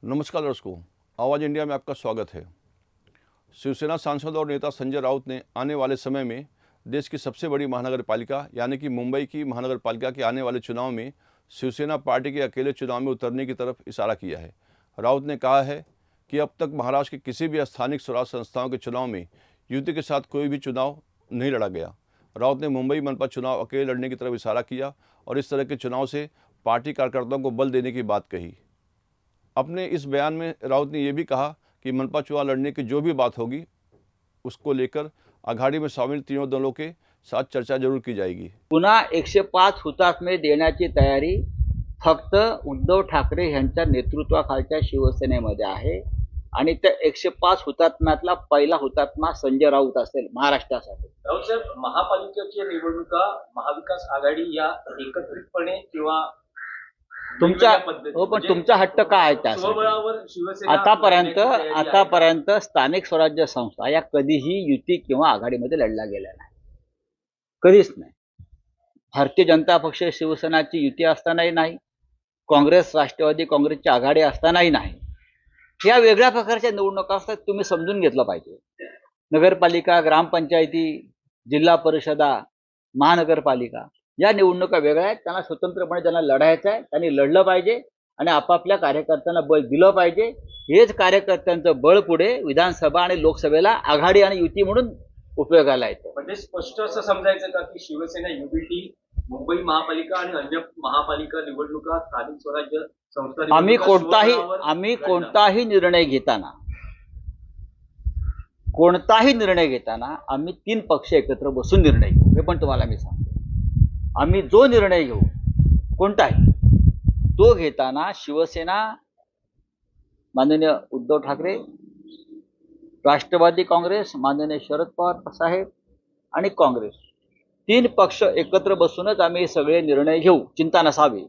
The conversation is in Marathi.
नमस्कार दर्शकों, आवाज़ इंडिया में आपका स्वागत है। शिवसेना सांसद और नेता संजय राउत ने आने वाले समय में देश की सबसे बड़ी महानगर पालिका यानी कि मुंबई की महानगर पालिका के आने वाले चुनाव में शिवसेना पार्टी के अकेले चुनाव में उतरने की तरफ इशारा किया है। राउत ने कहा है कि अब तक महाराष्ट्र के किसी भी स्थानिक स्वराज संस्थाओं के चुनाव में युति के साथ कोई भी चुनाव नहीं लड़ा गया। राउत ने मुंबई मनपा चुनाव अकेले लड़ने की तरफ इशारा किया और इस तरह के चुनाव से पार्टी कार्यकर्ताओं को बल देने की बात कही। अपने इस बयान में राउत ने यह भी कहा कि मनपा चुनाव लड़ने की जो भी बात होगी उसको लेकर आघाडी में शामिल तीनों दलों के साथ चर्चा जरूर की जाएगी। पुन्हा 105 हुतात्मे देण्याची तयारी फक्त उद्धव ठाकरे यांच्या नेतृत्वाखालच्या शिवसेनेमध्ये आहे आणि त्या 105 हुतात्म्यातला पहिला हुतात्मा संजय राऊत असेल महाराष्ट्रासाठी। राऊत साहेब, महापालिकेच्या निवडणुका महाविकास आघाडी या एकत्रितपणे किंवा तुमचा हो, पण तुमचा हट्ट काय आहे त्यासाठी? स्वबळावर शिवसेना आतापर्यंत स्थानिक स्वराज्य संस्था या कधीही युती किंवा आघाडीमध्ये लढल्या गेल्या नाही, कधीच नाही। भारतीय जनता पक्ष शिवसेनाची युती असतानाही नाही, काँग्रेस राष्ट्रवादी काँग्रेसची आघाडी असतानाही नाही। या वेगळ्या प्रकारच्या निवडणुका असतात, तुम्ही समजून घेतलं पाहिजे। नगरपालिका, ग्रामपंचायती, जिल्हा परिषदा, महानगरपालिका या निवडणुका वेगळ्या आहेत। त्यांना स्वतंत्रपणे ज्यांना लढायचं आहे त्यांनी लढलं पाहिजे आणि आपापल्या कार्यकर्त्यांना बळ दिलं पाहिजे। हेच कार्यकर्त्यांचं बळ पुढे विधानसभा आणि लोकसभेला आघाडी आणि युती म्हणून उपयोगाला येतं। म्हणजे स्पष्ट असं समजायचं का की शिवसेना युबीटी मुंबई महापालिका आणि अन्य महापालिका निवडणुका स्थानिक स्वराज्य संस्था आम्ही कोणताही निर्णय घेताना आम्ही 3 पक्ष एकत्र बसून निर्णय घेऊ। हे पण तुम्हाला मी सांगतो, आम्ही जो निर्णय घेऊ कोणताही तो घेताना शिवसेना, माननीय उद्धव ठाकरे, राष्ट्रवादी काँग्रेस, माननीय शरद पवार साहेब आणि काँग्रेस 3 पक्ष एकत्र बसूनच आम्ही सगळे निर्णय घेऊ, चिंता नसावी।